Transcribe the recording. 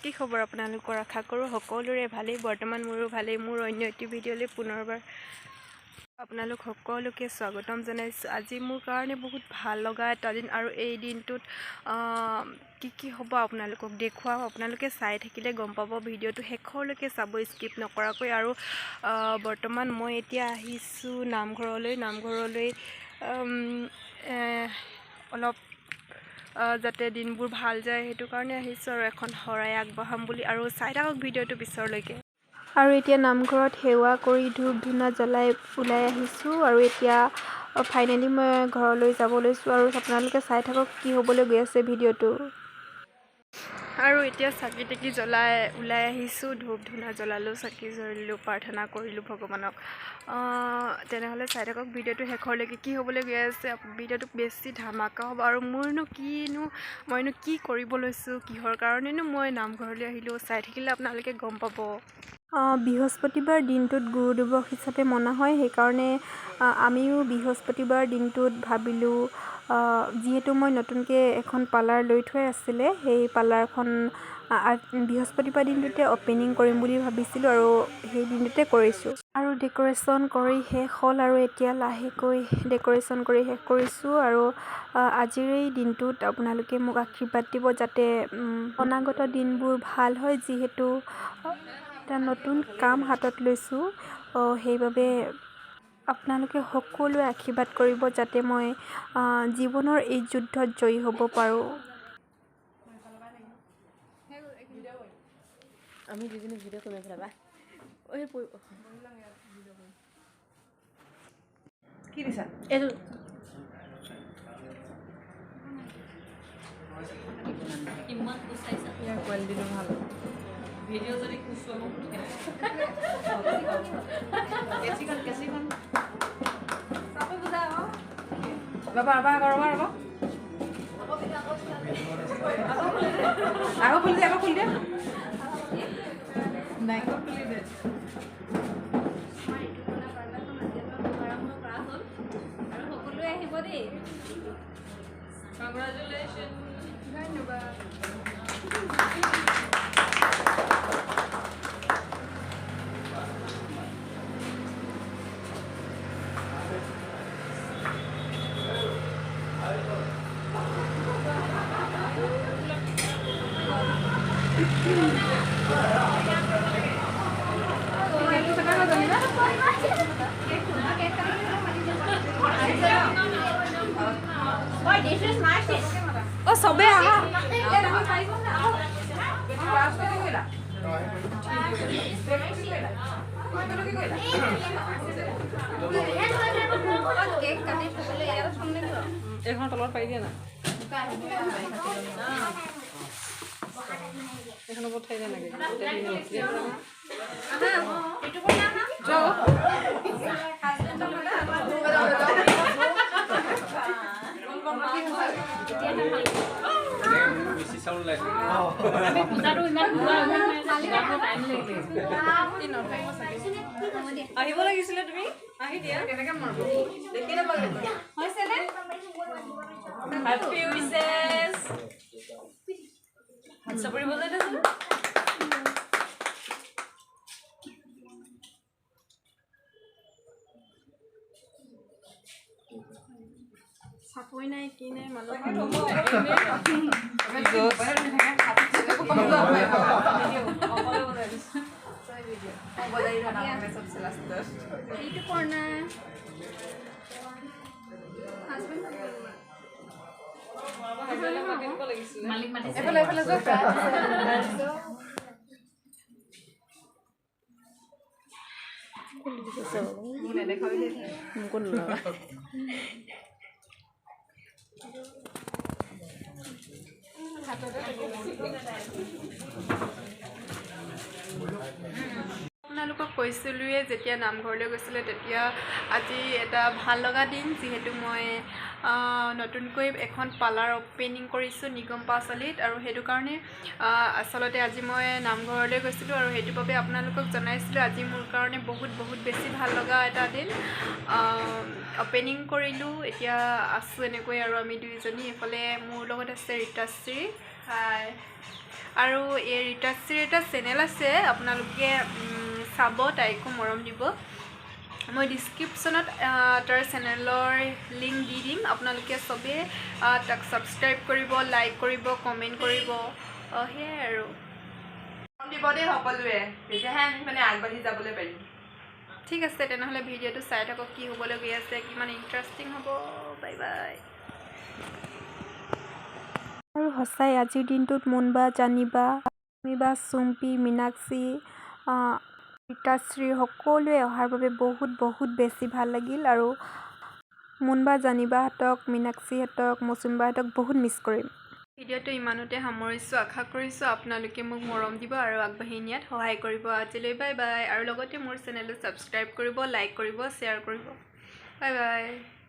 কি খবৰ আপোনালোকৰ? আশা কৰোঁ সকলোৰে ভালেই। বৰ্তমান মোৰো ভালেই। মোৰ অন্য এটি ভিডিঅ'লৈ পুনৰবাৰ আপোনালোক সকলোকে স্বাগতম জনাইছোঁ। আজি মোৰ কাৰণে বহুত ভাল লগা এটা দিন আৰু এই দিনটোত কি হ'ব আপোনালোকক দেখুৱাম। আপোনালোকে চাই থাকিলে গম পাব। ভিডিঅ'টো শেষলৈকে চাব স্কিপ নকৰাকৈ। আৰু বৰ্তমান মই এতিয়া আহিছোঁ নামঘৰলৈ অলপ যাতে দিনবোৰ ভাল যায় সেইটো কাৰণে আহিছোঁ আৰু এখন শৰাই আগবঢ়াম বুলি। আৰু চাই থাকক ভিডিঅ'টো পিছৰলৈকে। আৰু এতিয়া নামঘৰত সেৱা কৰি ধূপ ধূনা জ্বলাই ওলাই আহিছোঁ আৰু এতিয়া ফাইনেলি মই ঘৰলৈ যাব লৈছোঁ। আৰু আপোনালোকে চাই থাকক কি হ'বলৈ গৈ আছে ভিডিঅ'টো। আৰু এতিয়া চাকি তাকি জ্বলাই ওলাই আহিছোঁ। ধূপ ধূনা জ্বলালোঁ, চাকি জ্বলিলোঁ, প্ৰাৰ্থনা কৰিলোঁ ভগৱানক। তেনেহ'লে চাই থাকক ভিডিঅ'টো শেষৰলৈকে কি হ'বলৈ গৈ আছে। ভিডিঅ'টো বেছি ধামাকা হ'ব। আৰু মইনো কি কৰিব লৈছোঁ, কিহৰ কাৰণেনো মই নামঘৰলৈ আহিলোঁ, চাই থাকিলে আপোনালোকে গম পাব। বৃহস্পতিবাৰ দিনটোত গুৰু দিৱস হিচাপে মনা হয়। সেইকাৰণে আমিও বৃহস্পতিবাৰ দিনটোত ভাবিলোঁ, যিহেতু মই নতুনকৈ এখন পাৰ্লাৰ লৈ থোৱাই আছিলে, সেই পাৰ্লাৰখন বৃহস্পতিবাৰ দিনটোতে অ'পেনিং কৰিম বুলি ভাবিছিলোঁ আৰু সেই দিনটোতে কৰিছোঁ। আৰু ডেক'ৰেশ্যন কৰি শেষ হ'ল আৰু এতিয়া লাহেকৈ ডেক'ৰেশ্যন কৰি শেষ কৰিছোঁ। আৰু আজিৰ এই দিনটোত আপোনালোকে মোক আশীৰ্বাদ দিব যাতে অনাগত দিনবোৰ ভাল হয়। যিহেতু এটা নতুন কাম হাতত লৈছোঁ, সেইবাবে আপোনালোকে সকলোৱে আশীৰ্বাদ কৰিব যাতে মই জীৱনৰ এই যুদ্ধত জয়ী হ'ব পাৰোঁ। আমি দুজনী ভিডিঅ' কৰি পেলাবা। কি দিছা? এইটো কিমান কুচাইছা? ইয়াৰ কোৱালিটিটো ভাল। ভিডিঅ' যদি কুচোৱা মোক কেঁচিখন চাপে বুজা আকৌ। ৰ'বা আকৌ খুলি দে। নাই খুলি দে। আৰু সকলোৱে আহিব দেই। কংগ্ৰেচুলেশ্যন। ধন্যবাদ। চবে আহা। এইখন তলত পাৰি দিয়া না। এইখন ওপৰত ঠাই দিয়া লাগে। আহিব লাগিছিলে তুমি। আহি দিয়া কেনেকে মাৰিব দেখি নাপাব হৈছেনে? Happy wishes. হাত চাপৰি বজাই দেচোন। চাপৰি নাই কি নাই মানুহ আপোনালোকক কৈছিলোঁৱে যেতিয়া নামঘৰলৈ গৈছিলে তেতিয়া আজি এটা ভাল লগা দিন যিহেতু মই নতুনকৈ এখন পাৰ্লাৰ অপেনিং কৰিছোঁ নিগম পাচলিত আৰু সেইটো কাৰণে আচলতে আজি মই নামঘৰলৈ গৈছিলোঁ আৰু সেইটোৰ বাবে আপোনালোকক জনাইছিলোঁ আজি মোৰ কাৰণে বহুত বেছি ভাল লগা এটা দিন অপেনিং কৰিলোঁ এতিয়া আছোঁ এনেকৈ আৰু আমি দুইজনী এইফালে মোৰ লগত আছে ৰীতাশ্ৰী হাই আৰু এই ৰীতাশ্ৰীৰ এটা চেনেল আছে আপোনালোকে চাব তাইকো মৰম দিব মই ডিছক্ৰিপশ্যনত তাৰ চেনেলৰ লিংক দি দিম আপোনালোকে চবেই তাক ছাবস্ক্ৰাইব কৰিব লাইক কৰিব কমেণ্ট কৰিব সেয়াই আৰু দিব দেই সকলোৱে তেতিয়াহে আমি মানে আগবাঢ়ি যাবলৈ পাৰিম ঠিক আছে তেনেহ'লে ভিডিঅ'টো চাই থাকক কি হ'বলৈ গৈ আছে কিমান ইণ্টাৰেষ্টিং হ'ব বাই বাই আৰু সঁচাই আজিৰ দিনটোত মুনবা জানিবা মিবা চুম্পী মীনাক্ষী ৰীতাশ্ৰী সকলোৱে অহাৰ বাবে বহুত বেছি ভাল লাগিল আৰু মুনবা জানিবাহঁতক মীনাক্ষীহঁতক মৌচুমীবাহঁতক বহুত মিছ কৰিম ভিডিঅ'টো ইমানতে সামৰিছোঁ আশা কৰিছোঁ আপোনালোকে মোক মৰম দিব আৰু আগবাঢ়ি নিয়াত সহায় কৰিব আজিলৈ বাই বাই আৰু লগতে মোৰ চেনেলটো ছাবস্ক্ৰাইব কৰিব লাইক কৰিব শ্বেয়াৰ কৰিব বাই বাই